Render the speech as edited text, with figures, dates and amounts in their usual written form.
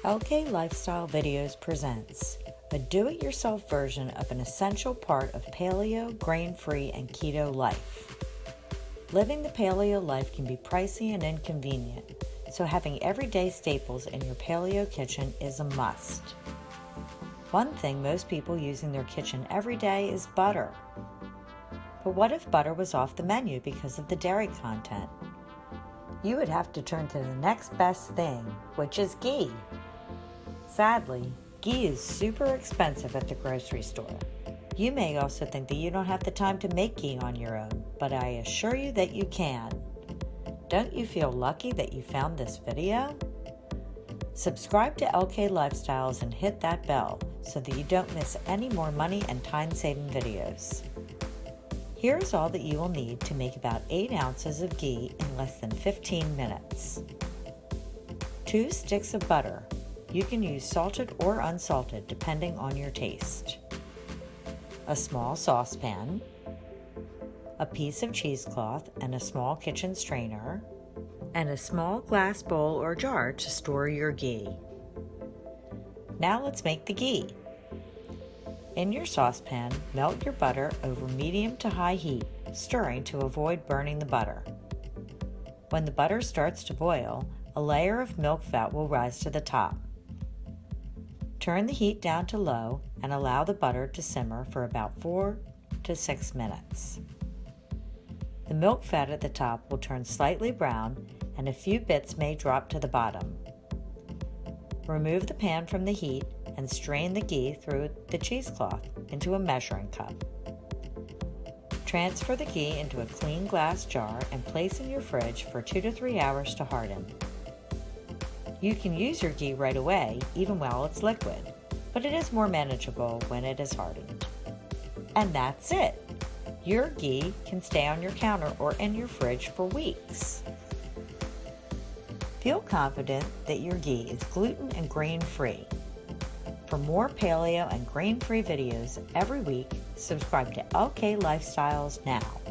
LK Lifestyle Videos presents a do-it-yourself version of an essential part of paleo, grain-free, and keto life. Living the paleo life can be pricey and inconvenient, so having everyday staples in your paleo kitchen is a must. One thing most people use in their kitchen every day is butter. But what if butter was off the menu because of the dairy content? You would have to turn to the next best thing, which is ghee. Sadly, ghee is super expensive at the grocery store. You may also think that you don't have the time to make ghee on your own, but I assure you that you can. Don't you feel lucky that you found this video? Subscribe to LK Lifestyles and hit that bell so that you don't miss any more money and time-saving videos. Here's all that you will need to make about 8 ounces of ghee in less than 15 minutes. 2 sticks of butter. You can use salted or unsalted depending on your taste. A small saucepan, a piece of cheesecloth and a small kitchen strainer, and a small glass bowl or jar to store your ghee. Now let's make the ghee. In your saucepan, melt your butter over medium to high heat, stirring to avoid burning the butter. When the butter starts to boil, a layer of milk fat will rise to the top. Turn the heat down to low and allow the butter to simmer for about 4 to 6 minutes. The milk fat at the top will turn slightly brown and a few bits may drop to the bottom. Remove the pan from the heat and strain the ghee through the cheesecloth into a measuring cup. Transfer the ghee into a clean glass jar and place in your fridge for 2 to 3 hours to harden. You can use your ghee right away, even while it's liquid, but it is more manageable when it is hardened. And that's it! Your ghee can stay on your counter or in your fridge for weeks. Feel confident that your ghee is gluten and grain-free. For more paleo and grain-free videos every week, subscribe to LK Lifestyles now.